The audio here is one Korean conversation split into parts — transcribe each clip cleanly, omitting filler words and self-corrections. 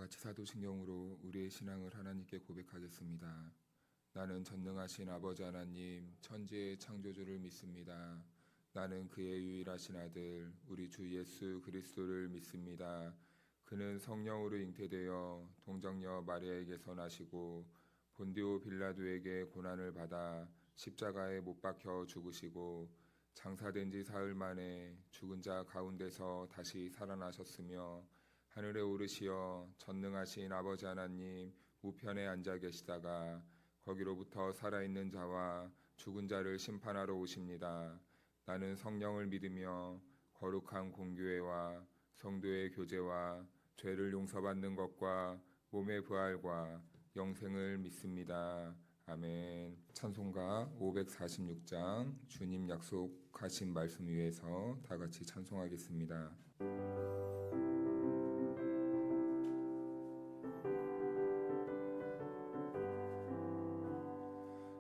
같이 사도신경으로 우리의 신앙을 하나님께 고백하겠습니다. 나는 전능하신 아버지 하나님, 천지의 창조주를 믿습니다. 나는 그의 유일하신 아들, 우리 주 예수 그리스도를 믿습니다. 그는 성령으로 잉태되어 동정녀 마리아에게서 나시고 본디오 빌라도에게 고난을 받아 십자가에 못 박혀 죽으시고 장사된 지 사흘 만에 죽은 자 가운데서 다시 살아나셨으며 하늘에 오르시어 전능하신 아버지 하나님 우편에 앉아 계시다가 거기로부터 살아있는 자와 죽은 자를 심판하러 오십니다. 나는 성령을 믿으며 거룩한 공교회와 성도의 교제와 죄를 용서받는 것과 몸의 부활과 영생을 믿습니다. 아멘. 찬송가 546장 주님 약속하신 말씀 위에서 다 같이 찬송하겠습니다.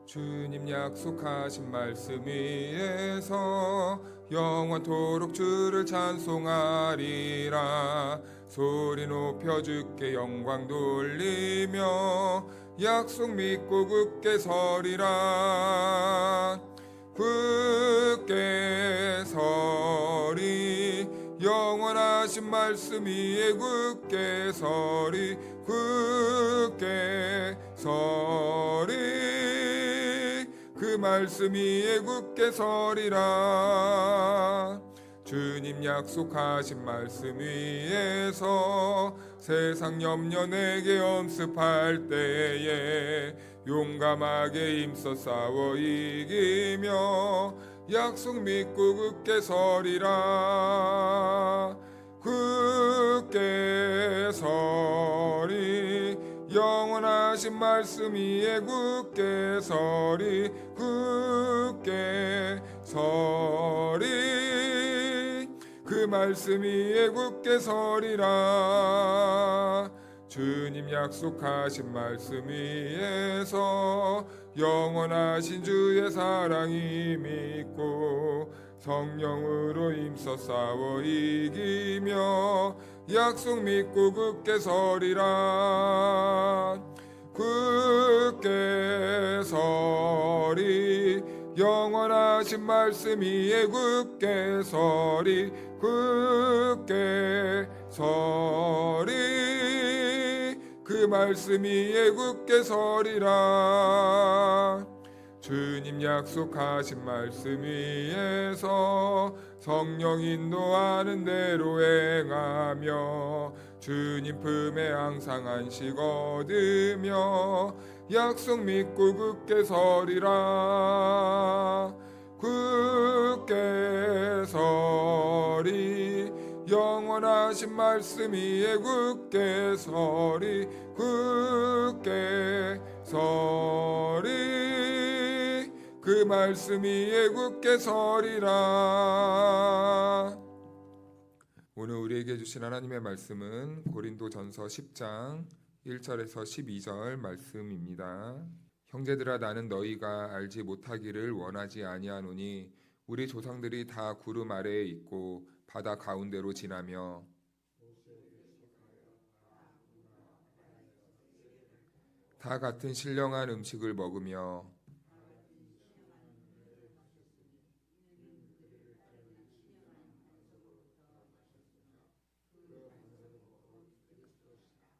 주님 약속하신 말씀 위에서 영원토록 주를 찬송하리라. 소리 높여 주께 영광 돌리며 약속 믿고 굳게 서리라. 굳게 서리 영원하신 말씀 위에 굳게 서리 굳게 서리 그 말씀 위에 굳게 서리라. 주님 약속하신 말씀 위에서 세상 염려 내게 엄습할 때에 용감하게 힘써 싸워 이기며 약속 믿고 굳게 서리라. 굳게 서리 영원하신 말씀 위에 굳게 서리 굳게 서리 그 말씀 위에 굳게 서리라. 주님 약속하신 말씀 위에서 영원하신 주의 사랑이 믿고 성령으로 힘써 싸워 이기며 약속 믿고 굳게 서리라. 굳게 서리 영원하신 말씀 위에 굳게 서리 굳게 서리 그 말씀 위에 굳게 서리라. 주님 약속하신 말씀 위에서 성령 인도하는 대로 행하며 주님 품에 항상 안식 얻으며 약속 믿고 굳게 서리라. 굳게 서리 영원하신 말씀 위에 굳게 서리 굳게 서리 그 말씀 위에 굳게 서리라. 오늘 우리에게 주신 하나님의 말씀은 고린도전서 10장 1절에서 12절 말씀입니다. 형제들아 나는 너희가 알지 못하기를 원하지 아니하노니 우리 조상들이 다 구름 아래에 있고 바다 가운데로 지나며 다 같은 신령한 음식을 먹으며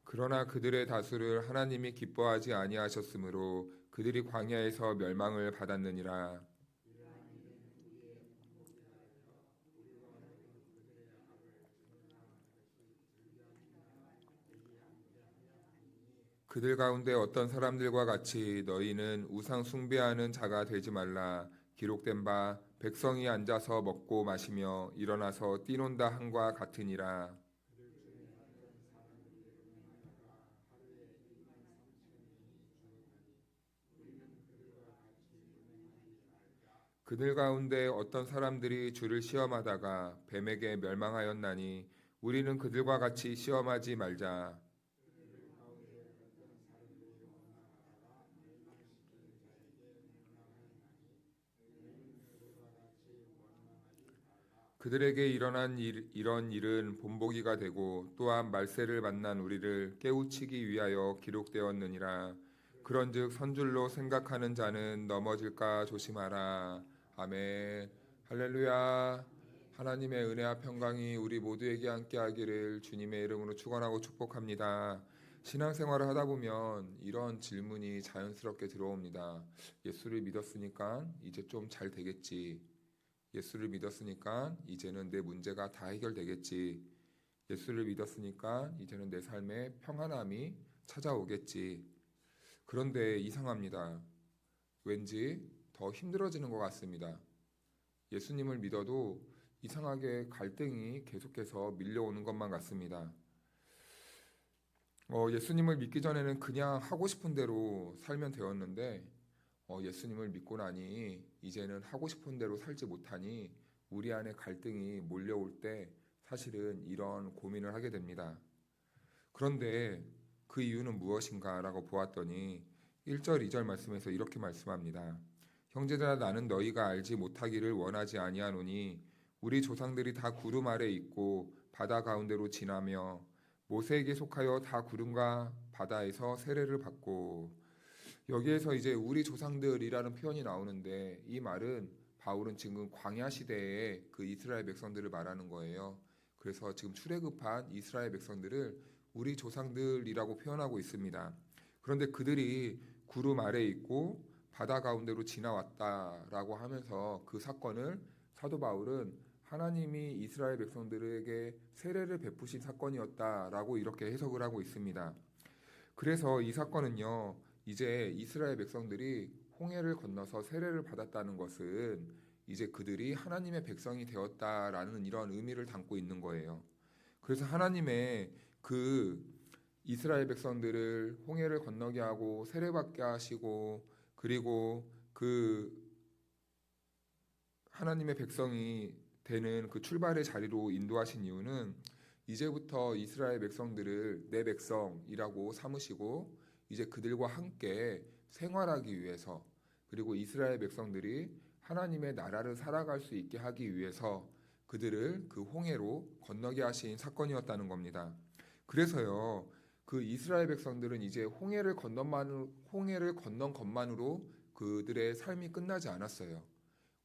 그러나 그들의 다수를 하나님이 기뻐하지 아니하셨으므로 그들이 광야에서 멸망을 받았느니라. 그들 가운데 어떤 사람들과 같이 너희는 우상 숭배하는 자가 되지 말라. 기록된 바 백성이 앉아서 먹고 마시며 일어나서 뛰논다 함과 같으니라. 그들 가운데 어떤 사람들이 주를 시험하다가 뱀에게 멸망하였나니 우리는 그들과 같이 시험하지 말자. 그들에게 일어난 이런 일은 본보기가 되고 또한 말세를 만난 우리를 깨우치기 위하여 기록되었느니라. 그런즉 선줄로 생각하는 자는 넘어질까 조심하라. 아멘. 할렐루야. 하나님의 은혜와 평강이 우리 모두에게 함께하기를 주님의 이름으로 축원하고 축복합니다. 신앙생활을 하다 보면 이런 질문이 자연스럽게 들어옵니다. 예수를 믿었으니까 이제 좀 잘 되겠지. 예수를 믿었으니까 이제는 내 문제가 다 해결되겠지. 예수를 믿었으니까 이제는 내 삶에 평안함이 찾아오겠지. 그런데 이상합니다. 왠지 더 힘들어지는 것 같습니다. 예수님을 믿어도 이상하게 갈등이 계속해서 밀려오는 것만 같습니다. 예수님을 믿기 전에는 그냥 하고 싶은 대로 살면 되었는데 예수님을 믿고 나니 이제는 하고 싶은 대로 살지 못하니 우리 안에 갈등이 몰려올 때 사실은 이런 고민을 하게 됩니다. 그런데 그 이유는 무엇인가 라고 보았더니 1절, 2절 말씀에서 이렇게 말씀합니다. 형제들아 나는 너희가 알지 못하기를 원하지 아니하노니 우리 조상들이 다 구름 아래 있고 바다 가운데로 지나며 모세에게 속하여 다 구름과 바다에서 세례를 받고. 여기에서 이제 우리 조상들이라는 표현이 나오는데 이 말은 바울은 지금 광야 시대에 그 이스라엘 백성들을 말하는 거예요. 그래서 지금 출애굽한 이스라엘 백성들을 우리 조상들이라고 표현하고 있습니다. 그런데 그들이 구름 아래에 있고 바다 가운데로 지나왔다라고 하면서 그 사건을 사도 바울은 하나님이 이스라엘 백성들에게 세례를 베푸신 사건이었다라고 이렇게 해석을 하고 있습니다. 그래서 이 사건은요, 이제 이스라엘 백성들이 홍해를 건너서 세례를 받았다는 것은 이제 그들이 하나님의 백성이 되었다라는 이런 의미를 담고 있는 거예요. 그래서 하나님의 그 이스라엘 백성들을 홍해를 건너게 하고 세례받게 하시고 그리고 그 하나님의 백성이 되는 그 출발의 자리로 인도하신 이유는 이제부터 이스라엘 백성들을 내 백성이라고 삼으시고 이제 그들과 함께 생활하기 위해서, 그리고 이스라엘 백성들이 하나님의 나라를 살아갈 수 있게 하기 위해서 그들을 그 홍해로 건너게 하신 사건이었다는 겁니다. 그래서요, 그 이스라엘 백성들은 이제 홍해를 건넌 것만으로 그들의 삶이 끝나지 않았어요.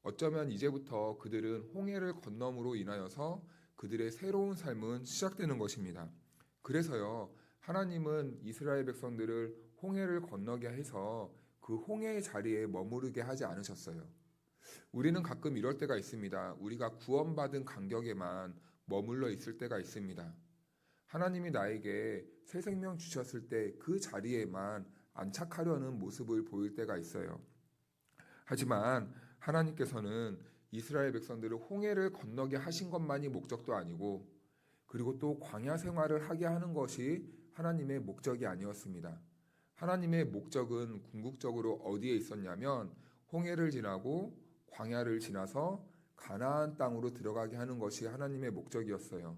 어쩌면 이제부터 그들은 홍해를 건넘으로 인하여서 그들의 새로운 삶은 시작되는 것입니다. 그래서요, 하나님은 이스라엘 백성들을 홍해를 건너게 해서 그 홍해의 자리에 머무르게 하지 않으셨어요. 우리는 가끔 이럴 때가 있습니다. 우리가 구원받은 간격에만 머물러 있을 때가 있습니다. 하나님이 나에게 새 생명 주셨을 때 그 자리에만 안착하려는 모습을 보일 때가 있어요. 하지만 하나님께서는 이스라엘 백성들을 홍해를 건너게 하신 것만이 목적도 아니고, 그리고 또 광야 생활을 하게 하는 것이 하나님의 목적이 아니었습니다. 하나님의 목적은 궁극적으로 어디에 있었냐면 홍해를 지나고 광야를 지나서 가나안 땅으로 들어가게 하는 것이 하나님의 목적이었어요.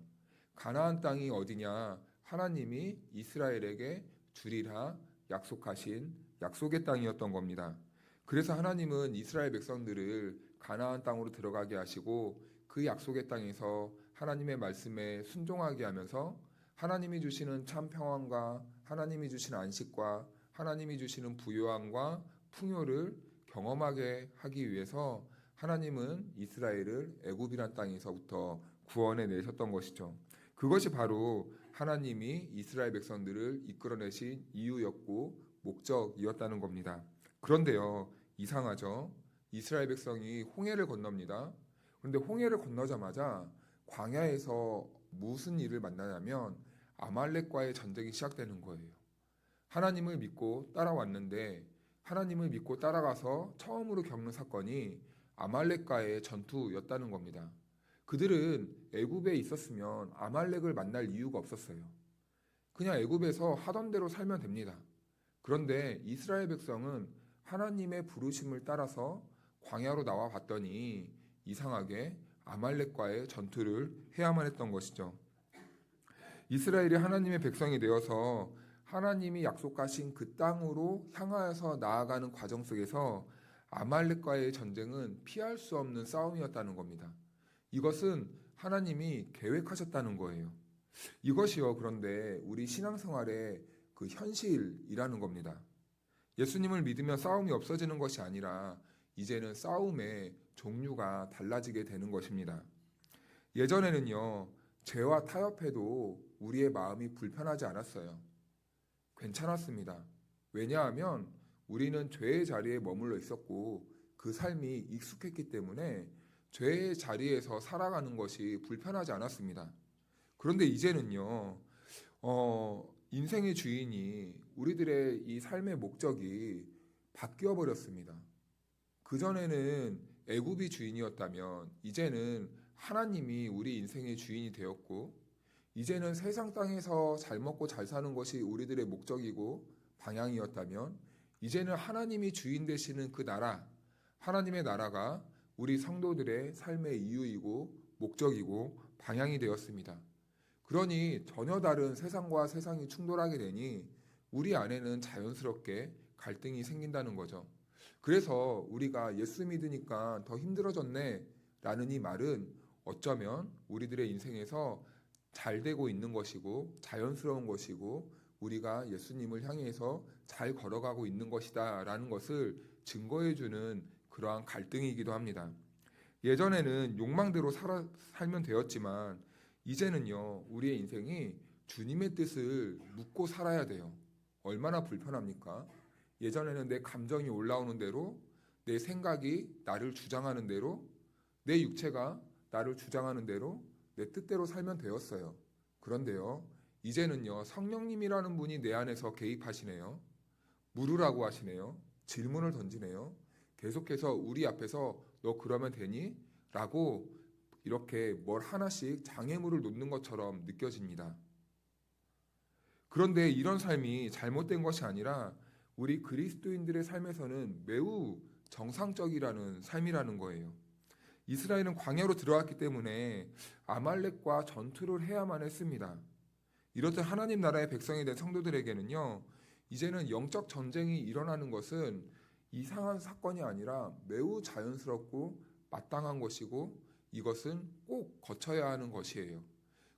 가나안 땅이 어디냐? 하나님이 이스라엘에게 주리라 약속하신 약속의 땅이었던 겁니다. 그래서 하나님은 이스라엘 백성들을 가나안 땅으로 들어가게 하시고 그 약속의 땅에서 하나님의 말씀에 순종하게 하면서 하나님이 주시는 참 평안과 하나님이 주시는 안식과 하나님이 주시는 부요함과 풍요를 경험하게 하기 위해서 하나님은 이스라엘을 애굽이란 땅에서부터 구원해 내셨던 것이죠. 그것이 바로 하나님이 이스라엘 백성들을 이끌어내신 이유였고 목적이었다는 겁니다. 그런데요, 이상하죠? 이스라엘 백성이 홍해를 건넙니다. 그런데 홍해를 건너자마자 광야에서 무슨 일을 만나냐면 아말렉과의 전쟁이 시작되는 거예요. 하나님을 믿고 따라왔는데 하나님을 믿고 따라가서 처음으로 겪는 사건이 아말렉과의 전투였다는 겁니다. 그들은 애굽에 있었으면 아말렉을 만날 이유가 없었어요. 그냥 애굽에서 하던 대로 살면 됩니다. 그런데 이스라엘 백성은 하나님의 부르심을 따라서 광야로 나와 봤더니 이상하게 아말렉과의 전투를 해야만 했던 것이죠. 이스라엘이 하나님의 백성이 되어서 하나님이 약속하신 그 땅으로 향하여서 나아가는 과정 속에서 아말렉과의 전쟁은 피할 수 없는 싸움이었다는 겁니다. 이것은 하나님이 계획하셨다는 거예요. 이것이요, 그런데 우리 신앙생활의 그 현실이라는 겁니다. 예수님을 믿으면 싸움이 없어지는 것이 아니라 이제는 싸움의 종류가 달라지게 되는 것입니다. 예전에는요, 죄와 타협해도 우리의 마음이 불편하지 않았어요. 괜찮았습니다. 왜냐하면 우리는 죄의 자리에 머물러 있었고 그 삶이 익숙했기 때문에 죄의 자리에서 살아가는 것이 불편하지 않았습니다. 그런데 이제는요, 인생의 주인이 우리들의 이 삶의 목적이 바뀌어 버렸습니다. 그전에는 애굽이 주인이었다면 이제는 하나님이 우리 인생의 주인이 되었고, 이제는 세상 땅에서 잘 먹고 잘 사는 것이 우리들의 목적이고 방향이었다면 이제는 하나님이 주인 되시는 그 나라, 하나님의 나라가 우리 성도들의 삶의 이유이고 목적이고 방향이 되었습니다. 그러니 전혀 다른 세상과 세상이 충돌하게 되니 우리 안에는 자연스럽게 갈등이 생긴다는 거죠. 그래서 우리가 예수 믿으니까 더 힘들어졌네 라는 이 말은 어쩌면 우리들의 인생에서 잘 되고 있는 것이고 자연스러운 것이고 우리가 예수님을 향해서 잘 걸어가고 있는 것이다 라는 것을 증거해주는 그러한 갈등이기도 합니다. 예전에는 욕망대로 살면 되었지만 이제는요, 우리의 인생이 주님의 뜻을 묻고 살아야 돼요. 얼마나 불편합니까? 예전에는 내 감정이 올라오는 대로, 내 생각이 나를 주장하는 대로, 내 육체가 나를 주장하는 대로 내 뜻대로 살면 되었어요. 그런데요, 이제는요, 성령님이라는 분이 내 안에서 개입하시네요. 물으라고 하시네요. 질문을 던지네요. 계속해서 우리 앞에서 너 그러면 되니? 라고 이렇게 뭘 하나씩 장애물을 놓는 것처럼 느껴집니다. 그런데 이런 삶이 잘못된 것이 아니라 우리 그리스도인들의 삶에서는 매우 정상적이라는 삶이라는 거예요. 이스라엘은 광야로 들어왔기 때문에 아말렉과 전투를 해야만 했습니다. 이렇듯 하나님 나라의 백성이 된 성도들에게는요, 이제는 영적 전쟁이 일어나는 것은 이상한 사건이 아니라 매우 자연스럽고 마땅한 것이고 이것은 꼭 거쳐야 하는 것이에요.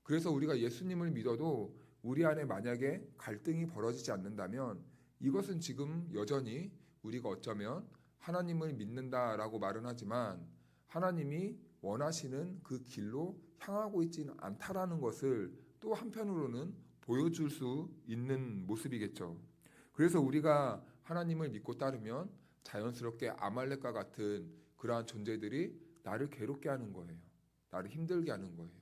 그래서 우리가 예수님을 믿어도 우리 안에 만약에 갈등이 벌어지지 않는다면 이것은 지금 여전히 우리가 어쩌면 하나님을 믿는다라고 말은 하지만 하나님이 원하시는 그 길로 향하고 있지는 않다라는 것을 또 한편으로는 보여줄 수 있는 모습이겠죠. 그래서 우리가 하나님을 믿고 따르면 자연스럽게 아말렉과 같은 그러한 존재들이 나를 괴롭게 하는 거예요. 나를 힘들게 하는 거예요.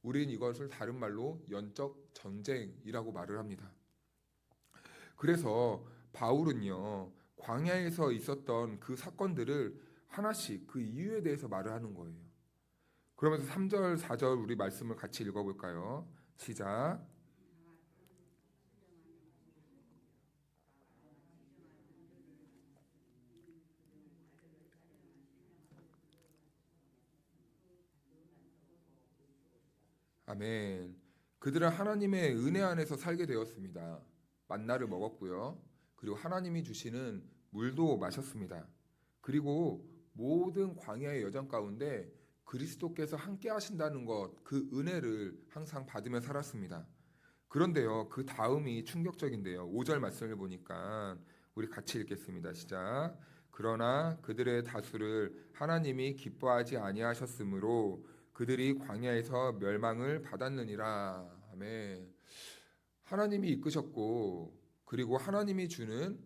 우리는 이것을 다른 말로 영적 전쟁이라고 말을 합니다. 그래서 바울은요, 광야에서 있었던 그 사건들을 하나씩 그 이유에 대해서 말을 하는 거예요. 그러면서 3절, 4절 우리 말씀을 같이 읽어볼까요? 시작. 아멘. 그들은 하나님의 은혜 안에서 살게 되었습니다. 만나를 먹었고요. 그리고 하나님이 주시는 물도 마셨습니다. 그리고 모든 광야의 여정 가운데 그리스도께서 함께 하신다는 것, 그 은혜를 항상 받으며 살았습니다. 그런데요, 그 다음이 충격적인데요. 5절 말씀을 보니까 우리 같이 읽겠습니다. 시작. 그러나 그들의 다수를 하나님이 기뻐하지 아니하셨으므로 그들이 광야에서 멸망을 받았느니라. 아멘. 하나님이 이끄셨고 그리고 하나님이 주는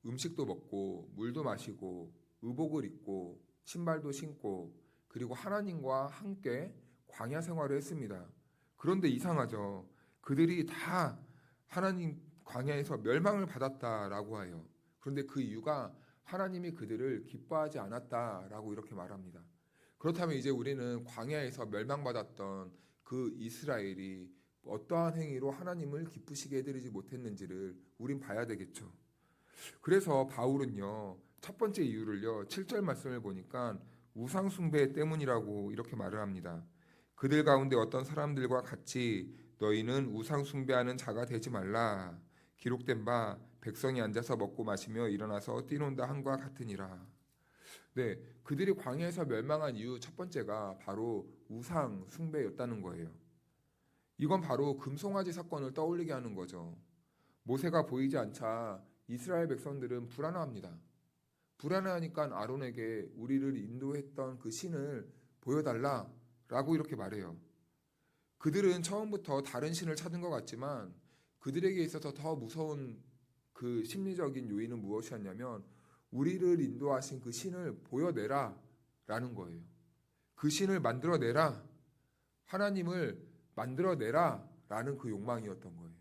음식도 먹고 물도 마시고 의복을 입고 신발도 신고 그리고 하나님과 함께 광야 생활을 했습니다. 그런데 이상하죠. 그들이 다 하나님 광야에서 멸망을 받았다라고 해요. 그런데 그 이유가 하나님이 그들을 기뻐하지 않았다라고 이렇게 말합니다. 그렇다면 이제 우리는 광야에서 멸망받았던 그 이스라엘이 어떠한 행위로 하나님을 기쁘시게 해드리지 못했는지를 우린 봐야 되겠죠. 그래서 바울은요, 첫 번째 이유를요, 7절 말씀을 보니까 우상숭배 때문이라고 이렇게 말을 합니다. 그들 가운데 어떤 사람들과 같이 너희는 우상숭배하는 자가 되지 말라. 기록된 바 백성이 앉아서 먹고 마시며 일어나서 뛰논다 함과 같으니라. 네, 그들이 광야에서 멸망한 이유 첫 번째가 바로 우상 숭배였다는 거예요. 이건 바로 금송아지 사건을 떠올리게 하는 거죠. 모세가 보이지 않자 이스라엘 백성들은 불안해합니다. 불안해하니까 아론에게 우리를 인도했던 그 신을 보여달라라고 이렇게 말해요. 그들은 처음부터 다른 신을 찾은 것 같지만 그들에게 있어서 더 무서운 그 심리적인 요인은 무엇이었냐면 우리를 인도하신 그 신을 보여내라 라는 거예요. 그 신을 만들어내라, 하나님을 만들어내라 라는 그 욕망이었던 거예요.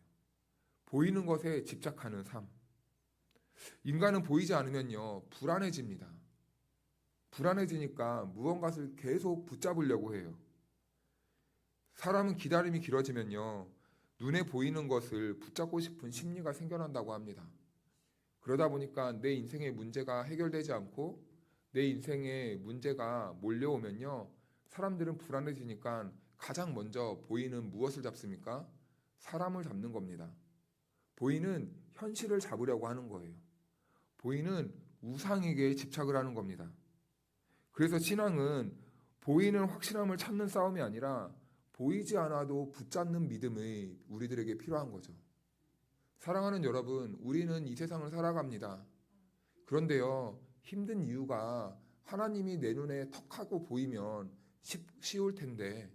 보이는 것에 집착하는 삶. 인간은 보이지 않으면요 불안해집니다. 불안해지니까 무언가를 계속 붙잡으려고 해요. 사람은 기다림이 길어지면요 눈에 보이는 것을 붙잡고 싶은 심리가 생겨난다고 합니다. 그러다 보니까 내 인생의 문제가 해결되지 않고 내 인생의 문제가 몰려오면요 사람들은 불안해지니까 가장 먼저 보이는 무엇을 잡습니까? 사람을 잡는 겁니다. 보이는 현실을 잡으려고 하는 거예요. 보이는 우상에게 집착을 하는 겁니다. 그래서 신앙은 보이는 확실함을 찾는 싸움이 아니라 보이지 않아도 붙잡는 믿음이 우리들에게 필요한 거죠. 사랑하는 여러분, 우리는 이 세상을 살아갑니다. 그런데요, 힘든 이유가 하나님이 내 눈에 턱하고 보이면 쉬울 텐데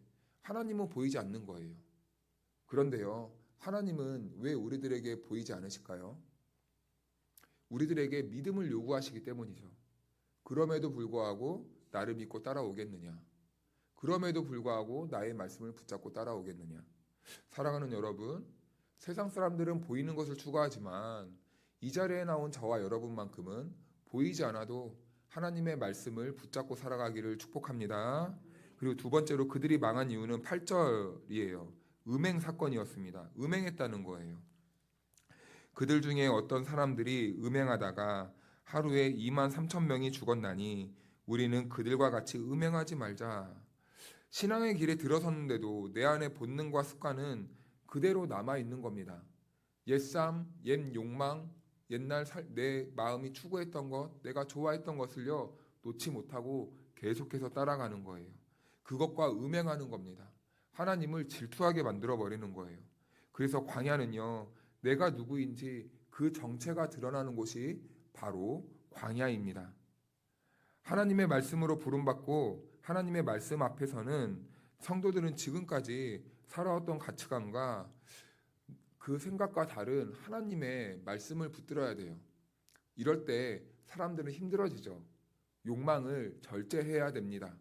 하나님은 보이지 않는 거예요. 그런데요, 하나님은 왜 우리들에게 보이지 않으실까요? 우리들에게 믿음을 요구하시기 때문이죠. 그럼에도 불구하고 나를 믿고 따라오겠느냐? 그럼에도 불구하고 나의 말씀을 붙잡고 따라오겠느냐? 사랑하는 여러분, 세상 사람들은 보이는 것을 추구하지만 이 자리에 나온 저와 여러분만큼은 보이지 않아도 하나님의 말씀을 붙잡고 살아가기를 축복합니다. 그리고 두 번째로 그들이 망한 이유는 8절이에요. 음행 사건이었습니다. 음행했다는 거예요. 그들 중에 어떤 사람들이 음행하다가 하루에 2만 3천 명이 죽었나니 우리는 그들과 같이 음행하지 말자. 신앙의 길에 들어섰는데도 내 안의 본능과 습관은 그대로 남아있는 겁니다. 옛삶, 옛 욕망, 옛날 내 마음이 추구했던 것, 내가 좋아했던 것을요 놓지 못하고 계속해서 따라가는 거예요. 그것과 음행하는 겁니다. 하나님을 질투하게 만들어버리는 거예요. 그래서 광야는요 내가 누구인지 그 정체가 드러나는 곳이 바로 광야입니다. 하나님의 말씀으로 부름받고 하나님의 말씀 앞에서는 성도들은 지금까지 살아왔던 가치관과 그 생각과 다른 하나님의 말씀을 붙들어야 돼요. 이럴 때 사람들은 힘들어지죠. 욕망을 절제해야 됩니다.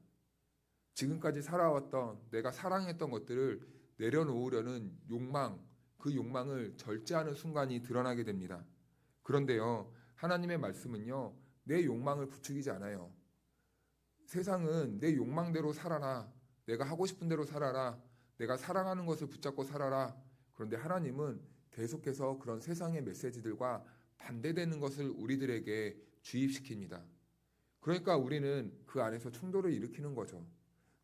지금까지 살아왔던 내가 사랑했던 것들을 내려놓으려는 욕망, 그 욕망을 절제하는 순간이 드러나게 됩니다. 그런데요, 하나님의 말씀은요, 내 욕망을 부추기지 않아요. 세상은 내 욕망대로 살아라. 내가 하고 싶은 대로 살아라. 내가 사랑하는 것을 붙잡고 살아라. 그런데 하나님은 계속해서 그런 세상의 메시지들과 반대되는 것을 우리들에게 주입시킵니다. 그러니까 우리는 그 안에서 충돌을 일으키는 거죠.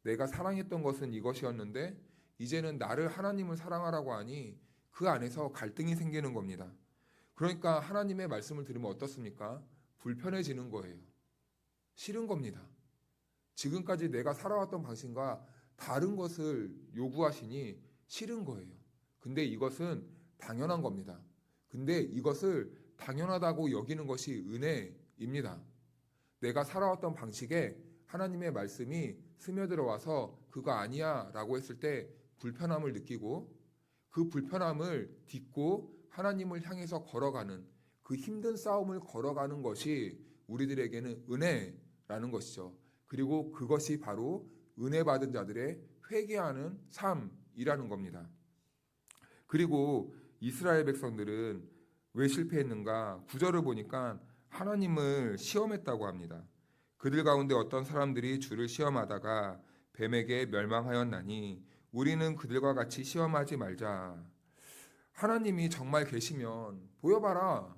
내가 사랑했던 것은 이것이었는데 이제는 나를 하나님을 사랑하라고 하니 그 안에서 갈등이 생기는 겁니다. 그러니까 하나님의 말씀을 들으면 어떻습니까? 불편해지는 거예요. 싫은 겁니다. 지금까지 내가 살아왔던 방식과 다른 것을 요구하시니 싫은 거예요. 근데 이것은 당연한 겁니다. 근데 이것을 당연하다고 여기는 것이 은혜입니다. 내가 살아왔던 방식에 하나님의 말씀이 스며들어와서 그거 아니야 라고 했을 때 불편함을 느끼고 그 불편함을 딛고 하나님을 향해서 걸어가는 그 힘든 싸움을 걸어가는 것이 우리들에게는 은혜라는 것이죠. 그리고 그것이 바로 은혜 받은 자들의 회개하는 삶이라는 겁니다. 그리고 이스라엘 백성들은 왜 실패했는가? 9절을 보니까 하나님을 시험했다고 합니다. 그들 가운데 어떤 사람들이 주를 시험하다가 뱀에게 멸망하였나니 우리는 그들과 같이 시험하지 말자. 하나님이 정말 계시면 보여봐라.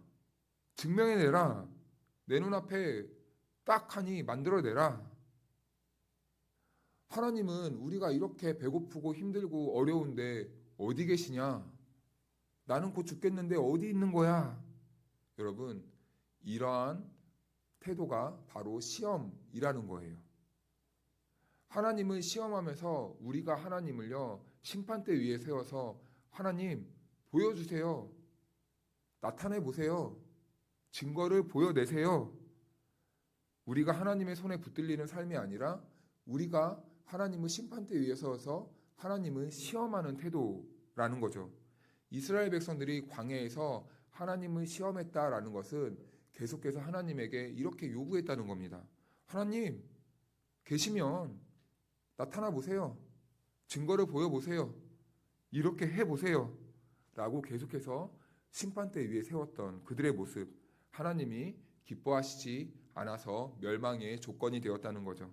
증명해내라. 내 눈앞에 딱 하니 만들어내라. 하나님은 우리가 이렇게 배고프고 힘들고 어려운데 어디 계시냐? 나는 곧 죽겠는데 어디 있는 거야? 여러분, 이러한 태도가 바로 시험이라는 거예요. 하나님은 시험하면서 우리가 하나님을요, 심판대 위에 세워서 하나님 보여주세요. 나타내 보세요. 증거를 보여내세요. 우리가 하나님의 손에 붙들리는 삶이 아니라 우리가 하나님을 심판대 위에 서서 하나님을 시험하는 태도라는 거죠. 이스라엘 백성들이 광야에서 하나님을 시험했다라는 것은 계속해서 하나님에게 이렇게 요구했다는 겁니다. 하나님 계시면 나타나 보세요. 증거를 보여보세요. 이렇게 해보세요. 라고 계속해서 심판대 위에 세웠던 그들의 모습, 하나님이 기뻐하시지 않아서 멸망의 조건이 되었다는 거죠.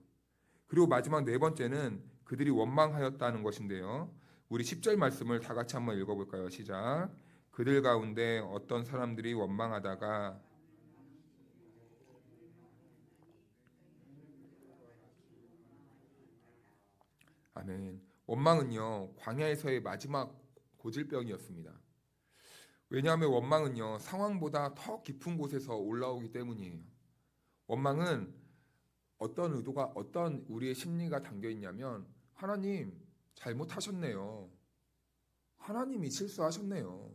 그리고 마지막 네 번째는 그들이 원망하였다는 것인데요. 우리 10절 말씀을 다 같이 한번 읽어볼까요? 시작. 그들 가운데 어떤 사람들이 원망하다가 아멘. 원망은요, 광야에서의 마지막 고질병이었습니다. 왜냐하면 원망은요, 상황보다 더 깊은 곳에서 올라오기 때문이에요. 원망은 어떤 의도가, 어떤 우리의 심리가 담겨 있냐면, 하나님 잘못하셨네요. 하나님이 실수하셨네요.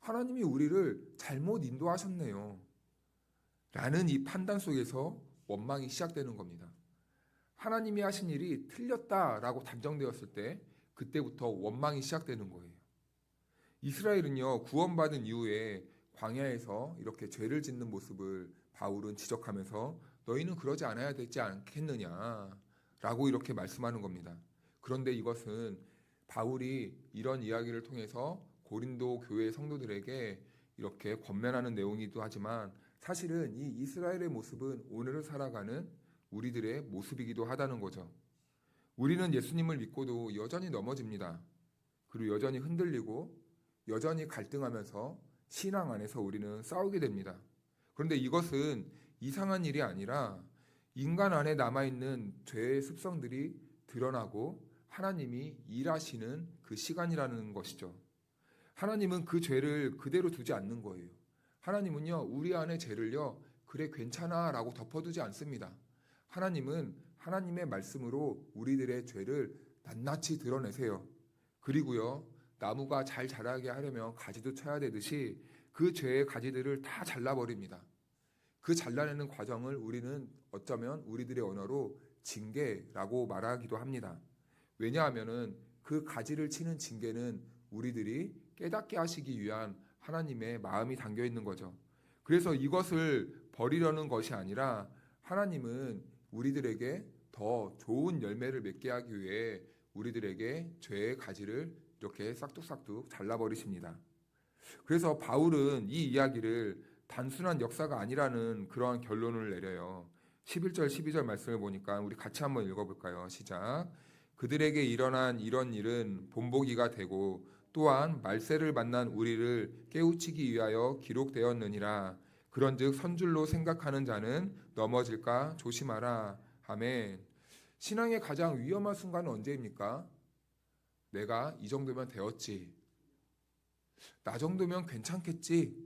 하나님이 우리를 잘못 인도하셨네요. 라는 이 판단 속에서 원망이 시작되는 겁니다. 하나님이 하신 일이 틀렸다라고 단정되었을 때 그때부터 원망이 시작되는 거예요. 이스라엘은요, 구원받은 이후에 광야에서 이렇게 죄를 짓는 모습을 바울은 지적하면서 너희는 그러지 않아야 되지 않겠느냐라고 이렇게 말씀하는 겁니다. 그런데 이것은 바울이 이런 이야기를 통해서 고린도 교회 성도들에게 이렇게 권면하는 내용이기도 하지만 사실은 이 이스라엘의 모습은 오늘을 살아가는 우리들의 모습이기도 하다는 거죠. 우리는 예수님을 믿고도 여전히 넘어집니다. 그리고 여전히 흔들리고 여전히 갈등하면서 신앙 안에서 우리는 싸우게 됩니다. 그런데 이것은 이상한 일이 아니라 인간 안에 남아있는 죄의 습성들이 드러나고 하나님이 일하시는 그 시간이라는 것이죠. 하나님은 그 죄를 그대로 두지 않는 거예요. 하나님은요, 우리 안의 죄를요, 그래 괜찮아 라고 덮어두지 않습니다. 하나님은 하나님의 말씀으로 우리들의 죄를 낱낱이 드러내세요. 그리고요, 나무가 잘 자라게 하려면 가지도 쳐야 되듯이 그 죄의 가지들을 다 잘라버립니다. 그 잘라내는 과정을 우리는 어쩌면 우리들의 언어로 징계라고 말하기도 합니다. 왜냐하면은 그 가지를 치는 징계는 우리들이 깨닫게 하시기 위한 하나님의 마음이 담겨 있는 거죠. 그래서 이것을 버리려는 것이 아니라 하나님은 우리들에게 더 좋은 열매를 맺게 하기 위해 우리들에게 죄의 가지를 이렇게 싹둑싹둑 잘라버리십니다. 그래서 바울은 이 이야기를 단순한 역사가 아니라는 그러한 결론을 내려요. 11절 12절 말씀을 보니까 우리 같이 한번 읽어볼까요? 시작. 그들에게 일어난 이런 일은 본보기가 되고 또한 말세를 만난 우리를 깨우치기 위하여 기록되었느니라. 그런즉 선줄로 생각하는 자는 넘어질까 조심하라. 아멘. 신앙의 가장 위험한 순간은 언제입니까? 내가 이 정도면 되었지. 나 정도면 괜찮겠지.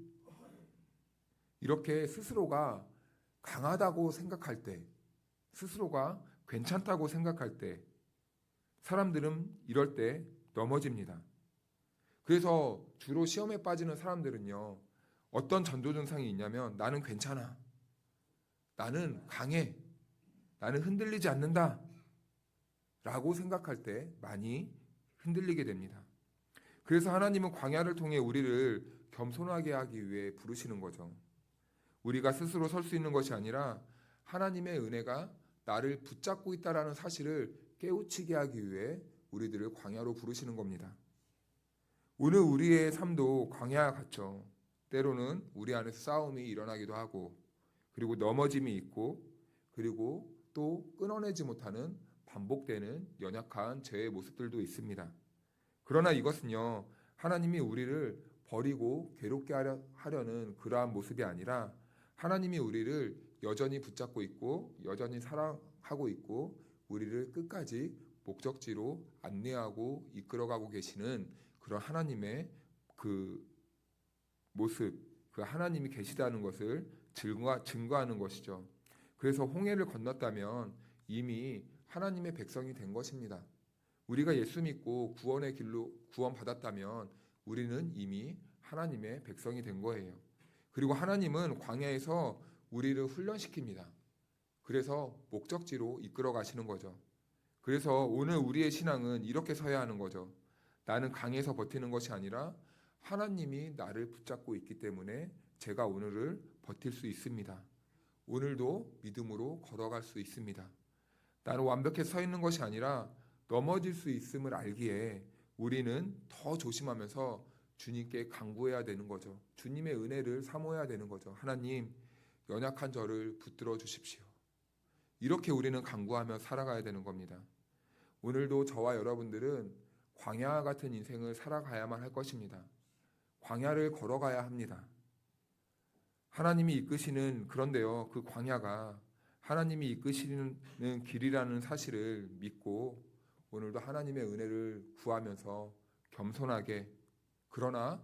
이렇게 스스로가 강하다고 생각할 때, 스스로가 괜찮다고 생각할 때, 사람들은 이럴 때 넘어집니다. 그래서 주로 시험에 빠지는 사람들은요, 어떤 전조 증상이 있냐면 나는 괜찮아. 나는 강해. 나는 흔들리지 않는다. 라고 생각할 때 많이 흔들리게 됩니다. 그래서 하나님은 광야를 통해 우리를 겸손하게 하기 위해 부르시는 거죠. 우리가 스스로 설 수 있는 것이 아니라 하나님의 은혜가 나를 붙잡고 있다라는 사실을 깨우치게 하기 위해 우리들을 광야로 부르시는 겁니다. 오늘 우리의 삶도 광야와 같죠. 때로는 우리 안에서 싸움이 일어나기도 하고 그리고 넘어짐이 있고 그리고 또 끊어내지 못하는 반복되는 연약한 죄의 모습들도 있습니다. 그러나 이것은요, 하나님이 우리를 버리고 괴롭게 하려는 그러한 모습이 아니라 하나님이 우리를 여전히 붙잡고 있고 여전히 사랑하고 있고 우리를 끝까지 목적지로 안내하고 이끌어가고 계시는 그런 하나님의 그 모습, 그 하나님이 계시다는 것을 증거하는 것이죠. 그래서 홍해를 건넜다면 이미 하나님의 백성이 된 것입니다. 우리가 예수 믿고 구원의 길로 구원받았다면 우리는 이미 하나님의 백성이 된 거예요. 그리고 하나님은 광야에서 우리를 훈련시킵니다. 그래서 목적지로 이끌어 가시는 거죠. 그래서 오늘 우리의 신앙은 이렇게 서야 하는 거죠. 나는 강에서 버티는 것이 아니라 하나님이 나를 붙잡고 있기 때문에 제가 오늘을 버틸 수 있습니다. 오늘도 믿음으로 걸어갈 수 있습니다. 나는 완벽히 서 있는 것이 아니라 넘어질 수 있음을 알기에 우리는 더 조심하면서 주님께 간구해야 되는 거죠. 주님의 은혜를 사모해야 되는 거죠. 하나님, 연약한 저를 붙들어 주십시오. 이렇게 우리는 간구하며 살아가야 되는 겁니다. 오늘도 저와 여러분들은 광야와 같은 인생을 살아가야만 할 것입니다. 광야를 걸어가야 합니다. 하나님이 이끄시는, 그런데요, 그 광야가 하나님이 이끄시는 길이라는 사실을 믿고 오늘도 하나님의 은혜를 구하면서 겸손하게, 그러나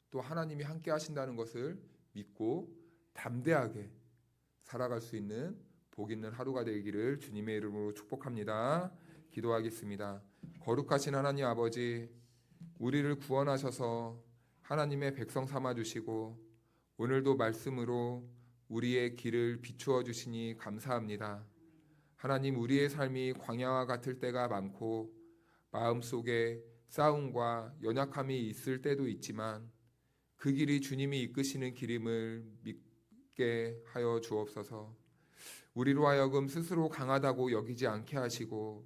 또 하나님이 함께 하신다는 것을 믿고 담대하게 살아갈 수 있는 복 있는 하루가 되기를 주님의 이름으로 축복합니다. 기도하겠습니다. 거룩하신 하나님 아버지, 우리를 구원하셔서 하나님의 백성 삼아 주시고 오늘도 말씀으로 우리의 길을 비추어 주시니 감사합니다. 하나님, 우리의 삶이 광야와 같을 때가 많고 마음속에 싸움과 연약함이 있을 때도 있지만 그 길이 주님이 이끄시는 길임을 믿게 하여 주옵소서. 우리로 하여금 스스로 강하다고 여기지 않게 하시고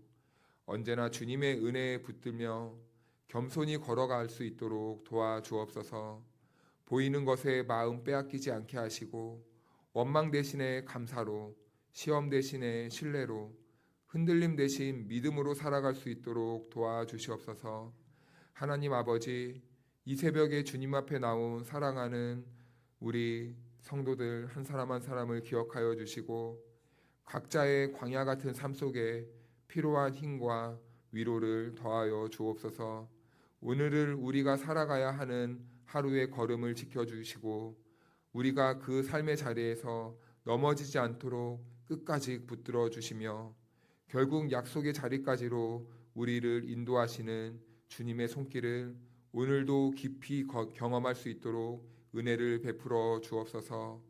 언제나 주님의 은혜에 붙들며 겸손히 걸어갈 수 있도록 도와주옵소서. 보이는 것에 마음 빼앗기지 않게 하시고 원망 대신에 감사로, 시험 대신에 신뢰로, 흔들림 대신 믿음으로 살아갈 수 있도록 도와주시옵소서. 하나님 아버지, 이 새벽에 주님 앞에 나온 사랑하는 우리 성도들 한 사람 한 사람을 기억하여 주시고 각자의 광야 같은 삶 속에 필요한 힘과 위로를 더하여 주옵소서. 오늘을 우리가 살아가야 하는 하루의 걸음을 지켜주시고 우리가 그 삶의 자리에서 넘어지지 않도록 끝까지 붙들어 주시며 결국 약속의 자리까지로 우리를 인도하시는 주님의 손길을 오늘도 깊이 경험할 수 있도록 은혜를 베풀어 주옵소서.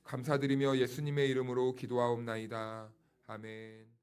감사드리며 예수님의 이름으로 기도하옵나이다. 아멘.